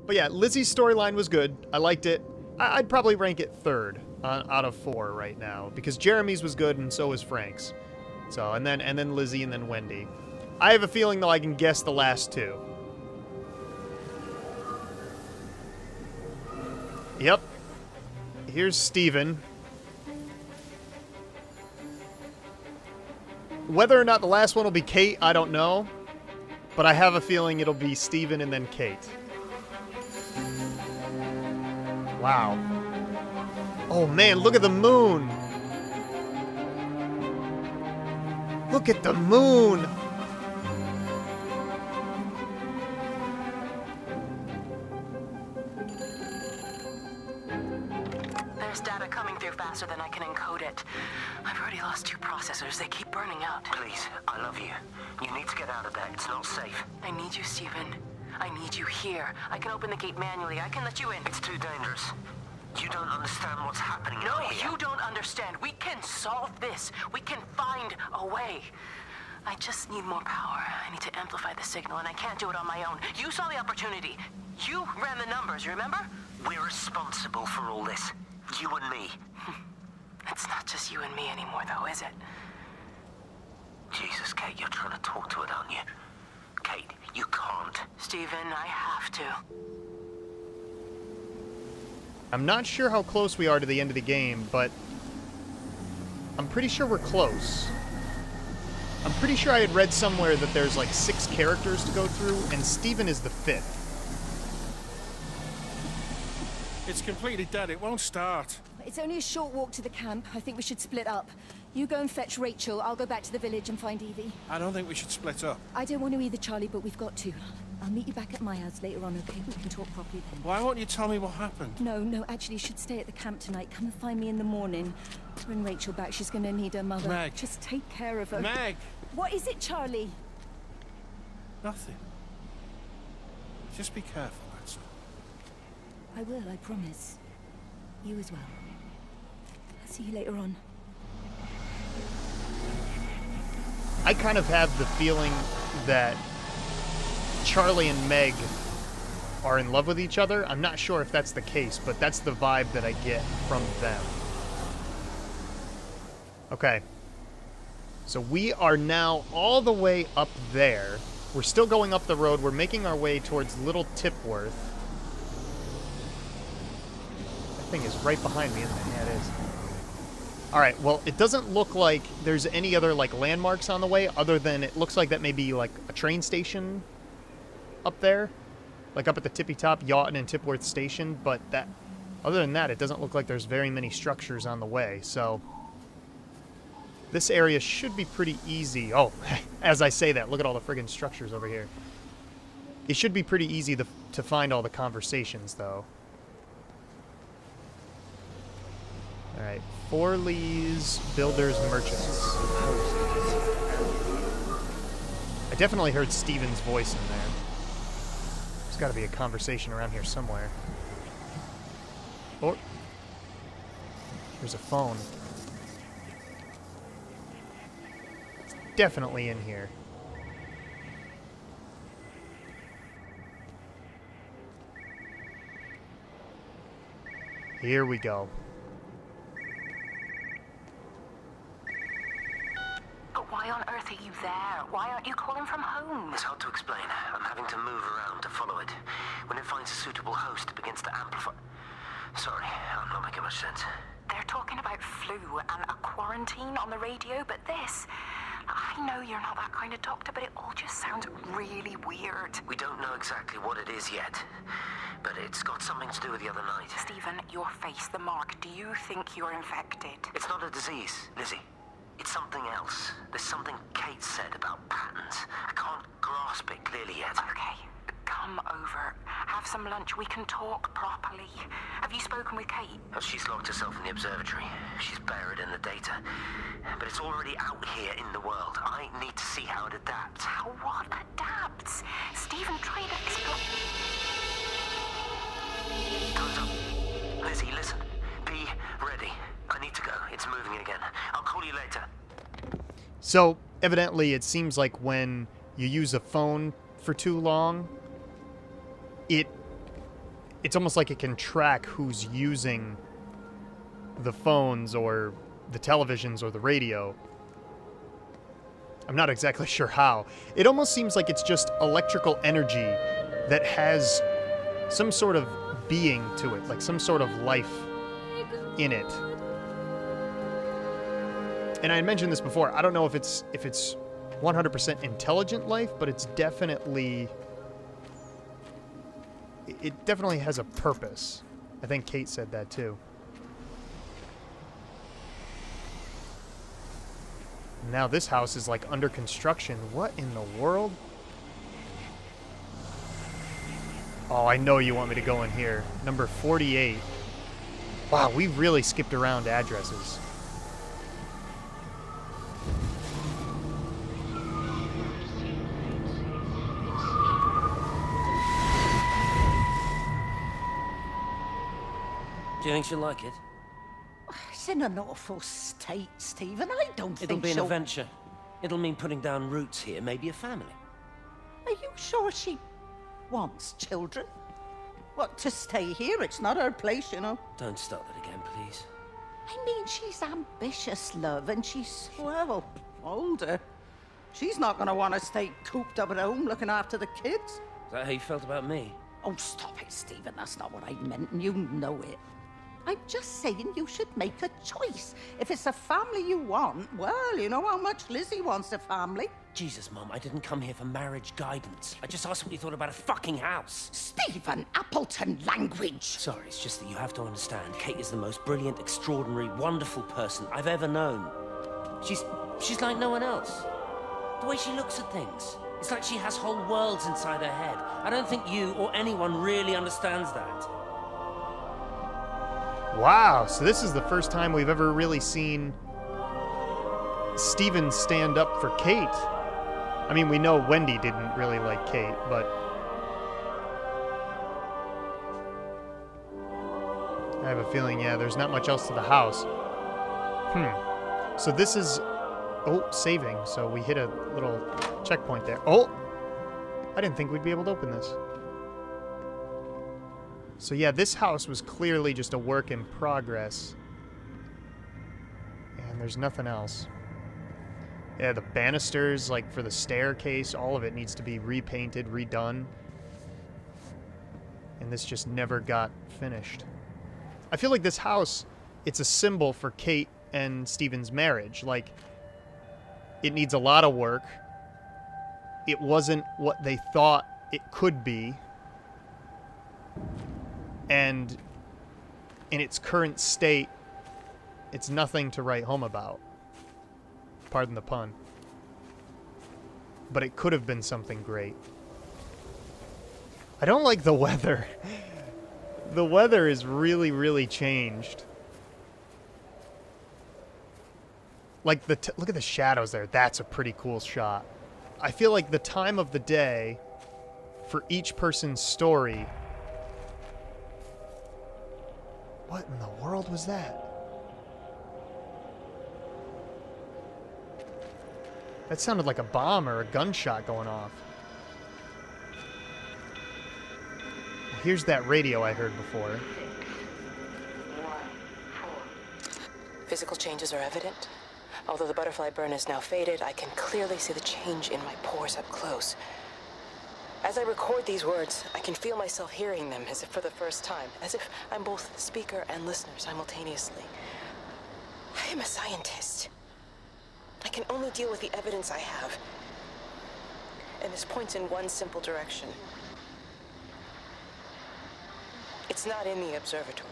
But yeah, Lizzie's storyline was good. I liked it. I'd probably rank it third out of 4 right now, because Jeremy's was good and so was Frank's. So, and then Lizzie and then Wendy. I have a feeling though I can guess the last 2. Yep. Here's Steven. Whether or not the last one will be Kate, I don't know. But I have a feeling it'll be Steven and then Kate. Wow. Oh man, look at the moon! Look at the moon! There's data coming through faster than I can encode it. I've already lost 2 processors. They keep burning out. Please, I love you. You need to get out of there. It's not safe. I need you, Steven. I need you here. I can open the gate manually. I can let you in. It's too dangerous. You don't understand what's happening No, out here. you don't understand. We can solve this. We can find a way. I just need more power. I need to amplify the signal, and I can't do it on my own. You saw the opportunity. You ran the numbers, remember? We're responsible for all this. You and me. It's not just you and me anymore, though, is it? Jesus, Kate, you're trying to talk to it, aren't you? Kate, you can't. Steven, I have to. I'm not sure how close we are to the end of the game, but I'm pretty sure we're close. I'm pretty sure I had read somewhere that there's like 6 characters to go through, and Steven is the 5th. It's completely dead. It won't start. It's only a short walk to the camp. I think we should split up. You go and fetch Rachel. I'll go back to the village and find Evie. I don't think we should split up. I don't want to either, Charlie, but we've got to. I'll meet you back at my house later on, okay? We can talk properly then. Why won't you tell me what happened? No, actually, you should stay at the camp tonight. Come and find me in the morning. Bring Rachel back. She's going to need her mother. Meg. Just take care of her. Meg! What is it, Charlie? Nothing. Just be careful, that's all. I will, I promise. You as well. I'll see you later on. I kind of have the feeling that Charlie and Meg are in love with each other. I'm not sure if that's the case, but that's the vibe that I get from them. Okay. So we are now all the way up there. We're still going up the road. We're making our way towards Little Tipworth. That thing is right behind me, isn't it? Yeah, it is. Alright, well, it doesn't look like there's any other, like, landmarks on the way, other than it looks like that may be, like, a train station up there. Like, up at the tippy top, Yawton and Tipworth Station, but that... Other than that, it doesn't look like there's very many structures on the way, so... This area should be pretty easy. Oh, as I say that, look at all the friggin' structures over here. It should be pretty easy to find all the conversations, though. Alright, Forley's Builders Merchants. I definitely heard Steven's voice in there. There's got to be a conversation around here somewhere. Oh, there's a phone. It's definitely in here. Here we go. But why on earth are you there? Why aren't you calling from home? It's hard to explain. I'm having to move around to follow it. When it finds a suitable host, it begins to amplify. Sorry, I'm not making much sense. They're talking about flu and a quarantine on the radio, but this... I know you're not that kind of doctor, but it all just sounds really weird. We don't know exactly what it is yet, but it's got something to do with the other night. Stephen, your face, the mark, do you think you're infected? It's not a disease, Lizzie. It's something else. There's something Kate said about patterns. I can't grasp it clearly yet. Okay, come over. Have some lunch. We can talk properly. Have you spoken with Kate? Oh, she's locked herself in the observatory. She's buried in the data. But it's already out here in the world. I need to see how it adapts. How what adapts? Stephen, try to explain. Time's up. Lizzie, listen. Be ready. I need to go. It's moving again. I'll call you later. So, evidently, it seems like when you use a phone for too long, it it's almost like it can track who's using the phones or the televisions or the radio. I'm not exactly sure how. It almost seems like it's just electrical energy that has some sort of being to it, like some sort of life in it. And I had mentioned this before. I don't know if it's 100% intelligent life, but it's definitely... It definitely has a purpose. I think Kate said that too. Now this house is like under construction. What in the world? Oh, I know you want me to go in here. Number 48. Wow, we really skipped around addresses. Do you think she'll like it? It's in an awful state, Stephen. I don't It'll think be an she'll... adventure. It'll mean putting down roots here, maybe a family. Are you sure she wants children? What, to stay here? It's not her place, you know. Don't start that again, please. I mean, she's ambitious, love, and she's, well, older. She's not going to want to stay cooped up at home looking after the kids. Is that how you felt about me? Oh, stop it, Stephen. That's not what I meant, and you know it. I'm just saying you should make a choice. If it's a family you want, well, you know how much Lizzie wants a family. Jesus, Mum, I didn't come here for marriage guidance. I just asked what you thought about a fucking house. Stephen Appleton language. Sorry, it's just that you have to understand, Kate is the most brilliant, extraordinary, wonderful person I've ever known. She's like no one else. The way she looks at things. It's like she has whole worlds inside her head. I don't think you or anyone really understands that. Wow, so this is the first time we've ever really seen Stephen stand up for Kate. I mean, we know Wendy didn't really like Kate, but... I have a feeling, yeah, there's not much else to the house. So this is... Oh, saving. So we hit a little checkpoint there. Oh! I didn't think we'd be able to open this. So yeah, this house was clearly just a work in progress. And there's nothing else. Yeah, the banisters, like for the staircase, all of it needs to be repainted, redone. And this just never got finished. I feel like this house, it's a symbol for Kate and Stephen's marriage. Like, it needs a lot of work. It wasn't what they thought it could be. And in its current state, it's nothing to write home about. Pardon the pun. But it could have been something great. I don't like the weather. The weather is really, really changed. Like, look at the shadows there. That's a pretty cool shot. I feel like the time of the day for each person's story... What in the world was that? That sounded like a bomb or a gunshot going off. Well, here's that radio I heard before. Physical changes are evident. Although the butterfly burn is now faded, I can clearly see the change in my pores up close. As I record these words, I can feel myself hearing them as if for the first time, as if I'm both speaker and listener simultaneously. I am a scientist. I can only deal with the evidence I have. And this points in one simple direction. It's not in the observatory.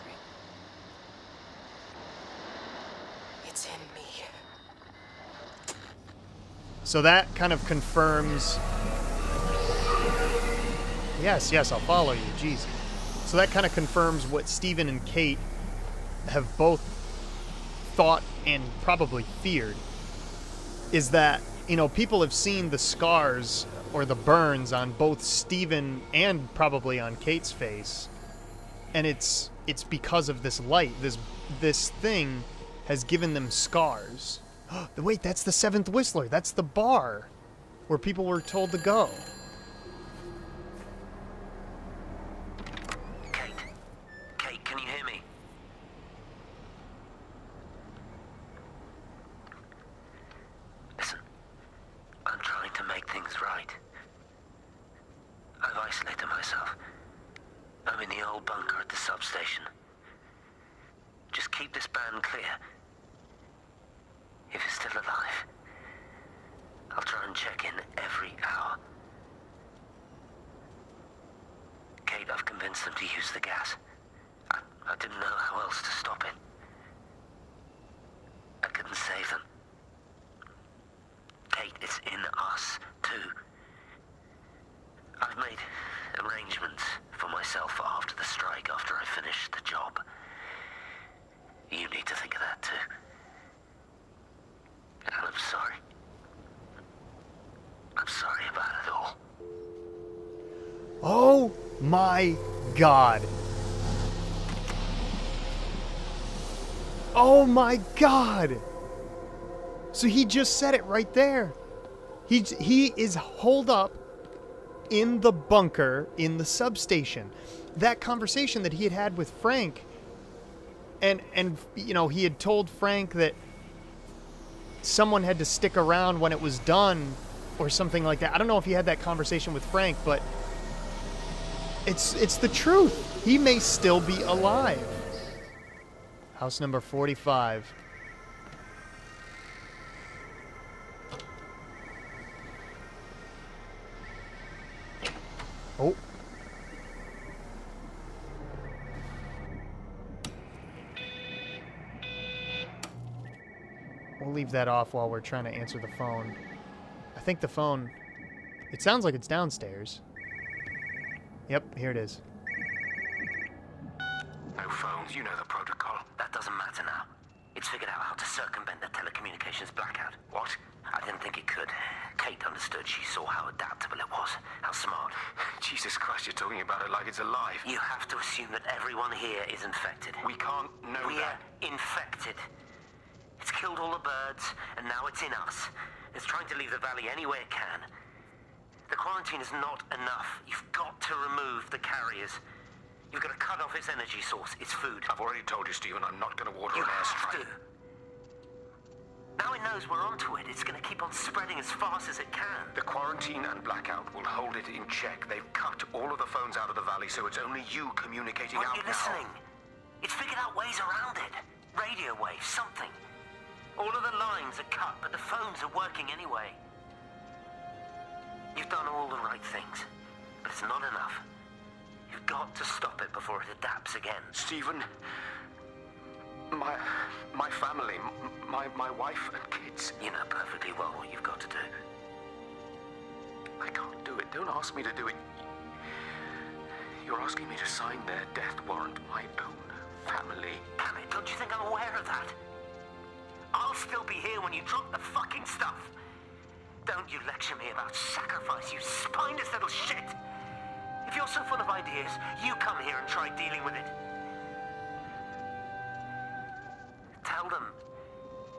It's in me. So that kind of confirms... Yes, I'll follow you. Jeez. So that kind of confirms what Stephen and Kate have both thought and probably feared. Is that, you know, people have seen the scars or the burns on both Stephen and probably on Kate's face. And it's because of this light. This thing has given them scars. Wait, that's the Seventh Whistler. That's the bar where people were told to go. Kate, Can you hear me? Listen, I'm trying to make things right. I've isolated myself. I'm in the old bunker at the substation. Just keep this band clear. If it's still alive, I'll try and check in every hour. Kate, I've convinced them to use the gas. I didn't know how else to stop it. I couldn't save them. Kate, it's in us, too. I've made arrangements for myself after the strike, after I finish the job. You need to think of that, too. And I'm sorry. I'm sorry about it all. Oh my God. Oh my God. So he just said it right there. He is holed up in the bunker in the substation. That conversation that he had with Frank, and you know, he had told Frank that someone had to stick around when it was done or something like that. I don't know if he had that conversation with Frank, but it's the truth. He may still be alive. House number 45. Oh. We'll leave that off while we're trying to answer the phone. I think the phone... It sounds like it's downstairs. Yep, here it is. No phones, you know the protocol. That doesn't matter now. It's figured out how to circumvent the telecommunications blackout. What? I didn't think it could. Kate understood. She saw how adaptable it was. How smart. Jesus Christ, you're talking about it like it's alive. You have to assume that everyone here is infected. We can't know that. We're infected. It's killed all the birds, and now it's in us. It's trying to leave the valley any way it can. The quarantine is not enough. You've got to remove the carriers. You've got to cut off its energy source, its food. I've already told you, Stephen, I'm not going to order You an have airstrike. to. Now it knows we're onto it. It's going to keep on spreading as fast as it can. The quarantine and blackout will hold it in check. They've cut all of the phones out of the valley, so it's only you communicating Aren't out you now. listening? It's figured out ways around it. Radio waves, something. All of the lines are cut, but the phones are working anyway. You've done all the right things, but it's not enough. You've got to stop it before it adapts again. Stephen, my family, my wife and kids. You know perfectly well what you've got to do. I can't do it. Don't ask me to do it. You're asking me to sign their death warrant, my own family. Damn it, don't you think I'm aware of that? I'll still be here when you drop the fucking stuff. Don't you lecture me about sacrifice, you spineless little shit. If you're so full of ideas, you come here and try dealing with it. Tell them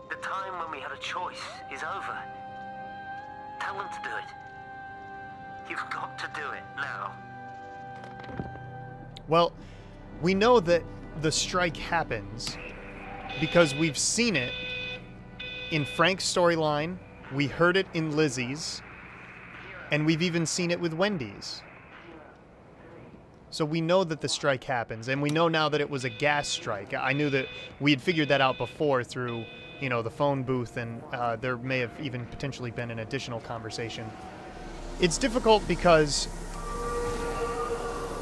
the time when we had a choice is over. Tell them to do it. You've got to do it now. Well, we know that the strike happens because we've seen it in Frank's storyline, we heard it in Lizzie's, and we've even seen it with Wendy's. So we know that the strike happens, and we know now that it was a gas strike. I knew that we had figured that out before through, you know, the phone booth, and there may have even potentially been an additional conversation. It's difficult because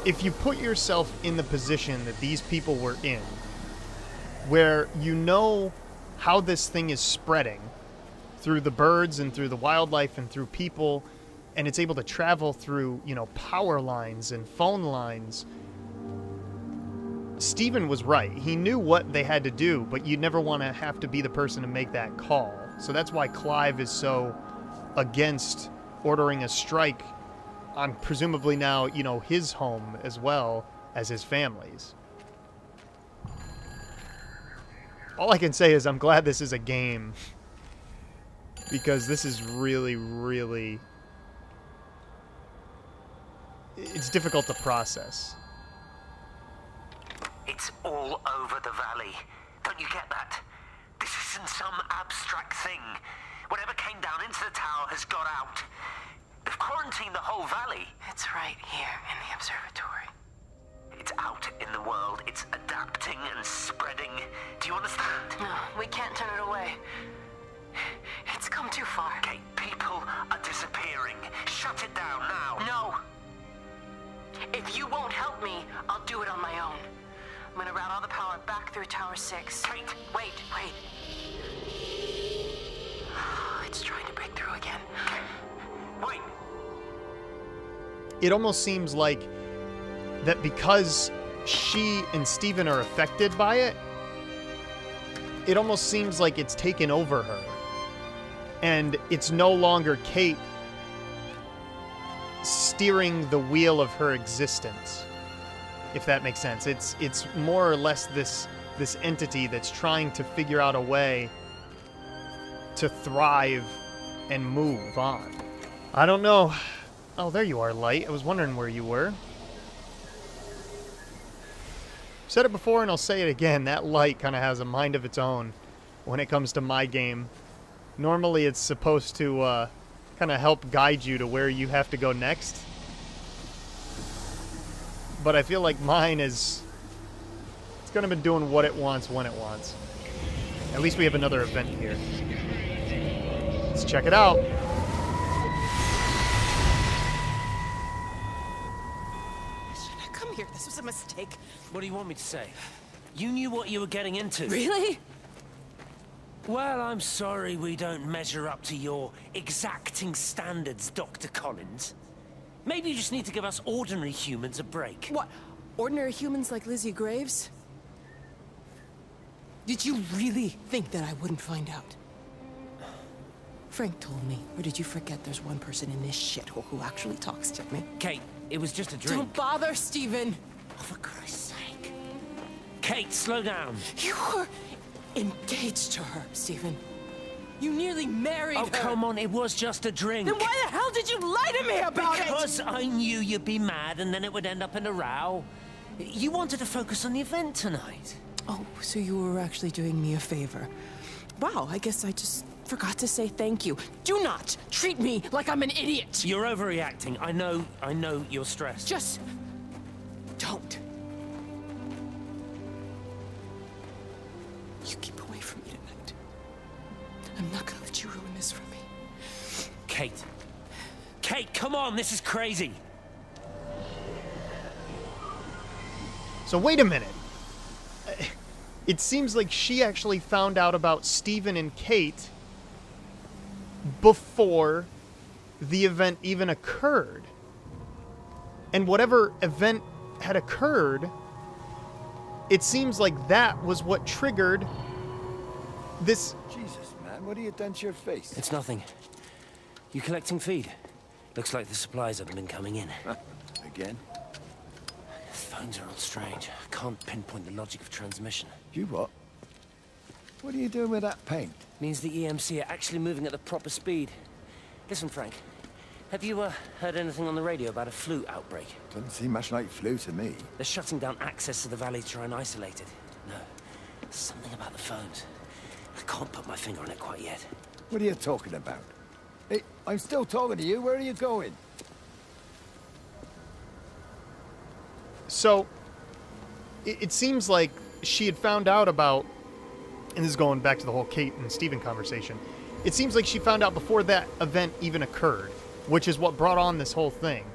if you put yourself in the position that these people were in, where you know how this thing is spreading through the birds and through the wildlife and through people, and it's able to travel through, you know, power lines and phone lines. Stephen was right. He knew what they had to do, but you never want to have to be the person to make that call. So that's why Clive is so against ordering a strike on presumably now, you know, his home as well as his family's. All I can say is I'm glad this is a game, because this is really, really... it's difficult to process. It's all over the valley. Don't you get that? This isn't some abstract thing. Whatever came down into the tower has got out. They've quarantined the whole valley. It's right here in the observatory. It's out in the world. It's adapting and spreading. Do you understand? No, we can't turn it away. It's come too far. Okay, people are disappearing. Shut it down now. No. If you won't help me, I'll do it on my own. I'm gonna route all the power back through Tower 6. Kate! Wait. It's trying to break through again. Kate! Wait! It almost seems like that because she and Steven are affected by it, it almost seems like it's taken over her. And it's no longer Kate steering the wheel of her existence, if that makes sense. It's more or less this entity that's trying to figure out a way to thrive and move on. I don't know. Oh, there you are, Light. I was wondering where you were. Said it before and I'll say it again. That Light kind of has a mind of its own when it comes to my game. Normally it's supposed to kind of help guide you to where you have to go next. But I feel like mine is... It's going to be doing what it wants when it wants. At least we have another event here. Let's check it out. Should I come here? This was a mistake. What do you want me to say? You knew what you were getting into. Really? Well, I'm sorry we don't measure up to your exacting standards, Dr. Collins. Maybe you just need to give us ordinary humans a break. What? Ordinary humans like Lizzie Graves? Did you really think that I wouldn't find out? Frank told me. Or did you forget there's one person in this shithole who actually talks to me? Kate, it was just a drink. Don't bother, Steven! Oh, for Christ's sake. Kate, slow down. You were engaged to her, Steven. You nearly married her. Oh, come on, it was just a drink. Then why the hell did you lie to me about it? Because I knew you'd be mad and then it would end up in a row. You wanted to focus on the event tonight. Oh, so you were actually doing me a favor. Wow, I guess I just forgot to say thank you. Do not treat me like I'm an idiot. You're overreacting. I know you're stressed. Just don't. You keep away from me tonight. I'm not gonna let you ruin this for me. Kate. Kate, come on, this is crazy. So wait a minute. It seems like she actually found out about Steven and Kate before the event even occurred. And whatever event had occurred, it seems like that was what triggered this... Jesus, man, what have you done to your face? It's nothing. You collecting feed? Looks like the supplies haven't been coming in. Again? Phones are all strange. I can't pinpoint the logic of transmission. You what? What are you doing with that paint? Means the EMC are actually moving at the proper speed. Listen, Frank. Have you heard anything on the radio about a flu outbreak? Doesn't seem much like flu to me. They're shutting down access to the valley to try and isolate it. No. Something about the phones. I can't put my finger on it quite yet. What are you talking about? Hey, I'm still talking to you. Where are you going? So, it seems like she had found out about, and this is going back to the whole Kate and Steven conversation, it seems like she found out before that event even occurred, which is what brought on this whole thing.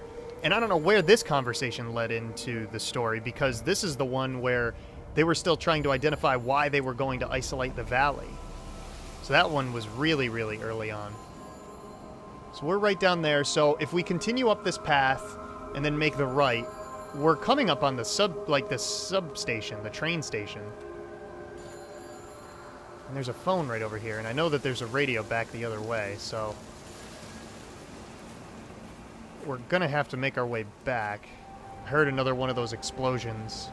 And I don't know where this conversation led into the story, because this is the one where they were still trying to identify why they were going to isolate the valley. So that one was really, really early on. So we're right down there, so if we continue up this path and then make the right, we're coming up on the substation, the train station. And there's a phone right over here, and I know that there's a radio back the other way, so we're gonna have to make our way back. I heard another one of those explosions.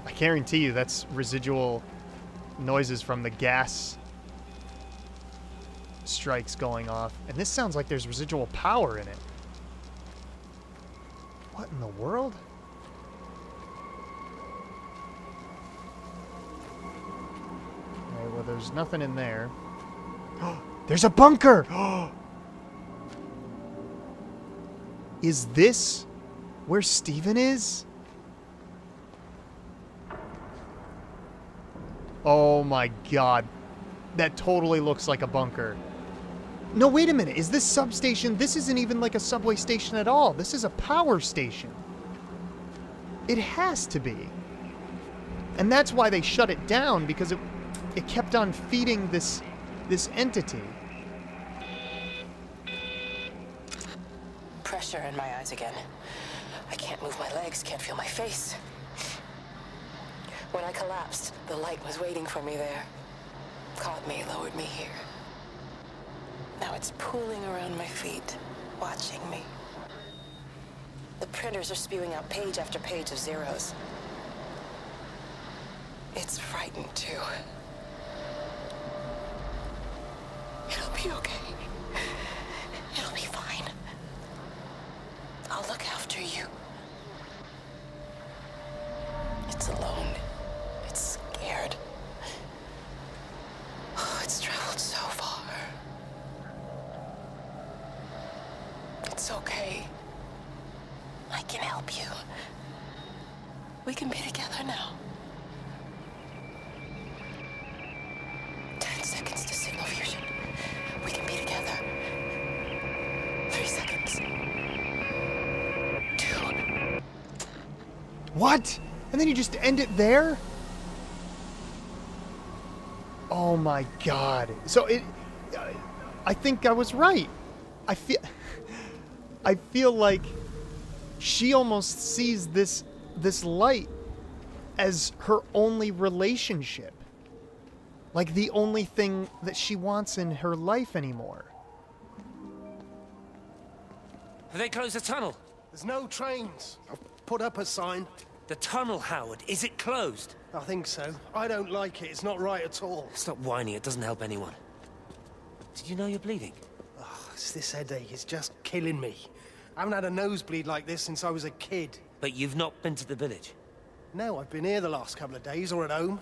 I guarantee you that's residual noises from the gas strikes going off. And this sounds like there's residual power in it. What in the world? there's nothing in there. There's a bunker! Is this where Stephen is? Oh my god. That totally looks like a bunker. No, wait a minute. Is this substation? This isn't even like a subway station at all. This is a power station. It has to be. And that's why they shut it down, because it kept on feeding this entity. Pressure in my eyes again. I can't move my legs, can't feel my face. When I collapsed, the light was waiting for me there. Caught me, lowered me here. Now it's pooling around my feet, watching me. The printers are spewing out page after page of zeros. It's frightened too. It'll be okay. It'll be fine. I'll look after you. It's alone. It's scared. Oh, it's traveled so far. It's okay. I can help you. We can be together now. 10 seconds to signal fusion. We can be together. 3 seconds. 2. What? And then you just end it there? Oh my god. So I think I was right. I feel like she almost sees this light as her only relationship. Like the only thing that she wants in her life anymore. Have they closed the tunnel? There's no trains. I've put up a sign. The tunnel, Howard. Is it closed? I think so. I don't like it. It's not right at all. Stop whining. It doesn't help anyone. Did you know you're bleeding? Oh, it's this headache. It's just killing me. I haven't had a nosebleed like this since I was a kid. But you've not been to the village? No, I've been here the last couple of days, or at home.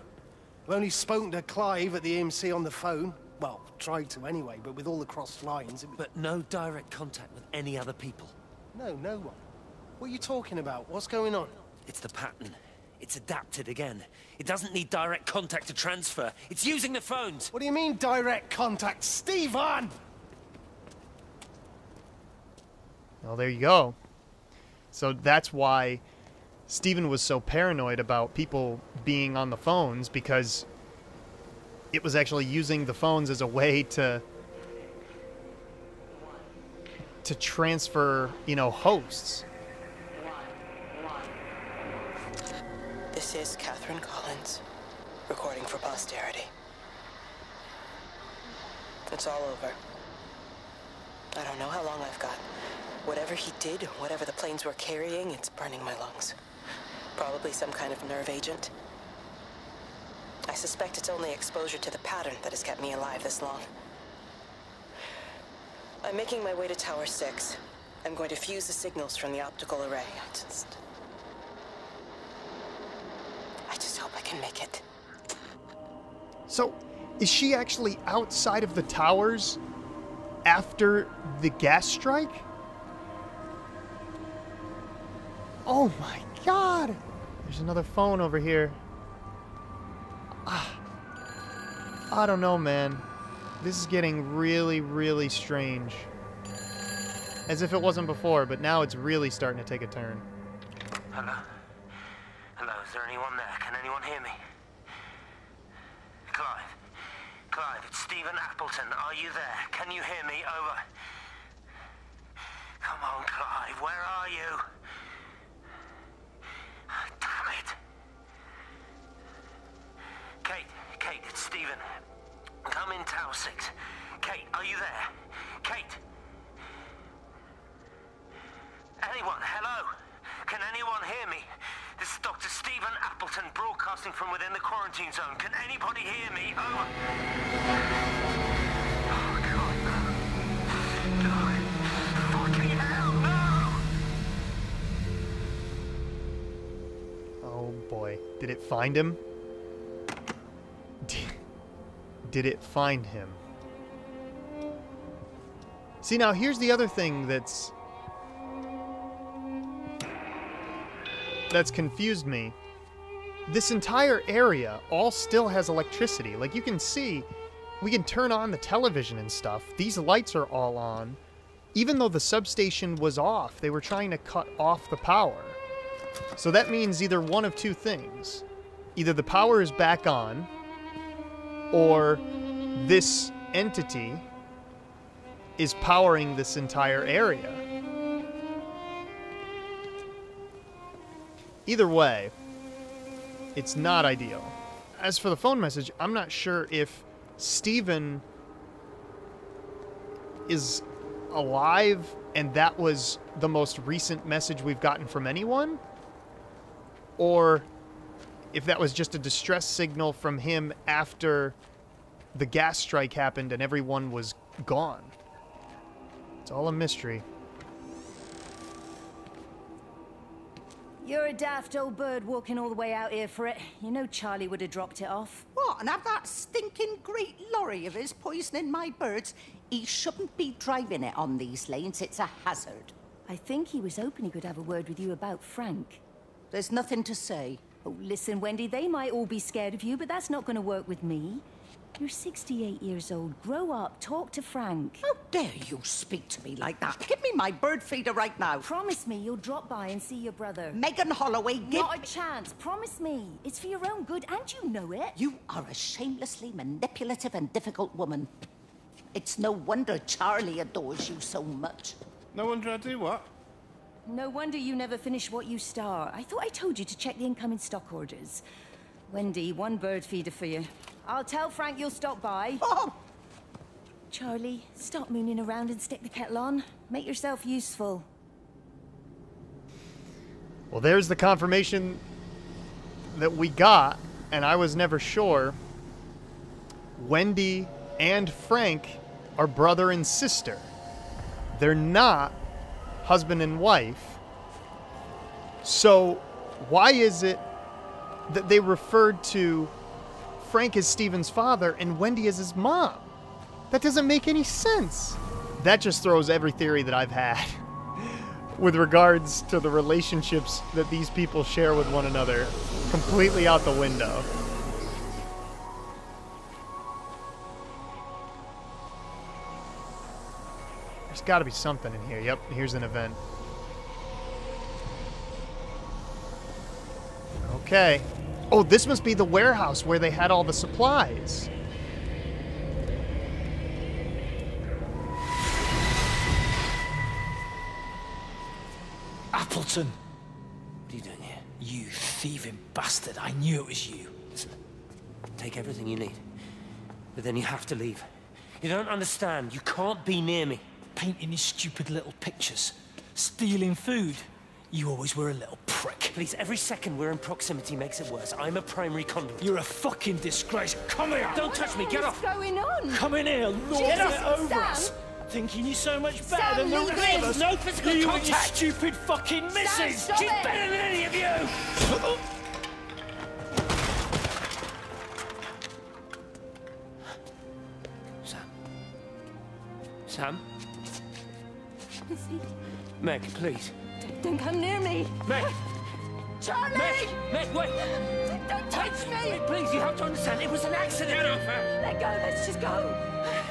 I've only spoken to Clive at the EMC on the phone. Well, tried to anyway, but with all the crossed lines... But no direct contact with any other people? No, no one. What are you talking about? What's going on? It's the pattern. It's adapted again. It doesn't need direct contact to transfer. It's using the phones. What do you mean, direct contact? Stephen! Well, there you go. So that's why Stephen was so paranoid about people being on the phones, because it was actually using the phones as a way to transfer, you know, hosts. This is Catherine Collins, recording for posterity. It's all over. I don't know how long I've got. Whatever he did, whatever the planes were carrying, it's burning my lungs. Probably some kind of nerve agent. I suspect it's only exposure to the pattern that has kept me alive this long. I'm making my way to Tower 6. I'm going to fuse the signals from the optical array. I just hope I can make it. So, is she actually outside of the towers after the gas strike? Oh my god! There's another phone over here. I don't know, man. This is getting really, really strange. As if it wasn't before, but now it's really starting to take a turn. Hello? Hello, is there anyone there? Can anyone hear me? Clive? Clive, it's Stephen Appleton. Are you there? Can you hear me? Over. Come on, Clive, where are you? Damn it. Kate, it's Stephen. Come in Tower 6. Kate, are you there? Kate? Anyone, hello? Can anyone hear me? This is Dr. Stephen Appleton broadcasting from within the quarantine zone. Can anybody hear me? Over. Oh, God, no. No. Fucking hell, no! Oh boy. Did it find him? did it find him? See, now here's the other thing that's confused me. This entire area all still has electricity. Like, you can see, we can turn on the television and stuff. These lights are all on. Even though the substation was off, they were trying to cut off the power. So that means either one of two things. Either the power is back on, or this entity is powering this entire area. Either way, it's not ideal. As for the phone message, I'm not sure if Stephen is alive and that was the most recent message we've gotten from anyone, or if that was just a distress signal from him after the gas strike happened and everyone was gone. It's all a mystery. You're a daft old bird walking all the way out here for it. You know Charlie would have dropped it off. What, and have that stinking great lorry of his poisoning my birds? He shouldn't be driving it on these lanes. It's a hazard. I think he was hoping he could have a word with you about Frank. There's nothing to say. Oh, listen, Wendy, they might all be scared of you, but that's not going to work with me. You're 68 years old. Grow up. Talk to Frank. How dare you speak to me like that? Give me my bird feeder right now. Promise me you'll drop by and see your brother. Megan Holloway, give... Not a chance. Promise me. It's for your own good, and you know it. You are a shamelessly manipulative and difficult woman. It's no wonder Charlie adores you so much. No wonder I do what? No wonder you never finish what you start. I thought I told you to check the incoming stock orders. Wendy, one bird feeder for you. I'll tell Frank you'll stop by. Oh! Charlie, stop mooning around and stick the kettle on. Make yourself useful. Well, there's the confirmation that we got, and I was never sure. Wendy and Frank are brother and sister. They're not husband and wife. So why is it that they referred to Frank as Stephen's father and Wendy as his mom? That doesn't make any sense. That just throws every theory that I've had with regards to the relationships that these people share with one another completely out the window. There's got to be something in here. Yep, here's an event. Okay. Oh, this must be the warehouse where they had all the supplies. Appleton! What are you doing here? You thieving bastard. I knew it was you. Listen, take everything you need. But then you have to leave. You don't understand. You can't be near me. Painting these stupid little pictures. Stealing food. You always were a little prick. Please, every second we're in proximity makes it worse. I'm a primary conduit. You're a fucking disgrace. Come here! Don't touch me, get off! What's going on? Come in here, lord it over Sam. us. Thinking you're so much better Sam, than the leave rest of him. us. No physical you contact. and your stupid fucking missus. stop She's it. better than any of you! Sam? Sam? Meg, please. Don't come near me. Meg! Charlie! Meg! Meg, wait! Don't touch me! Meg, please, you have to understand, it was an accident! Get off her! Let go, let's just go.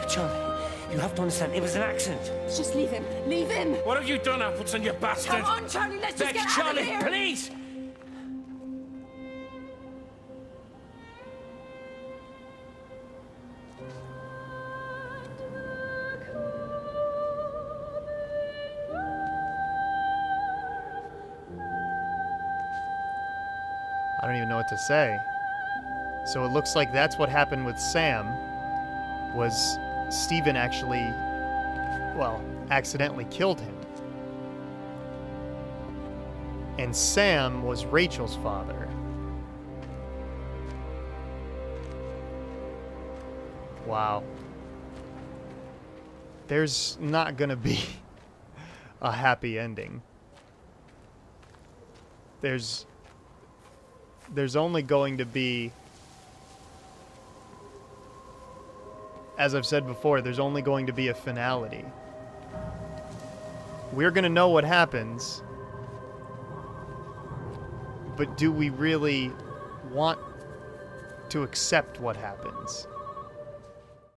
Charlie, you have to understand, it was an accident. Just leave him. Leave him. What have you done, Appleton, you bastard? Come on, Charlie, let's just Meg, get out Charlie, of here. please! I don't even know what to say. So it looks like that's what happened with Sam, was Stephen actually, well, accidentally killed him. And Sam was Rachel's father. Wow. There's not gonna be a happy ending. There's only going to be as I've said before, there's only going to be a finality. We're going to know what happens, but do we really want to accept what happens?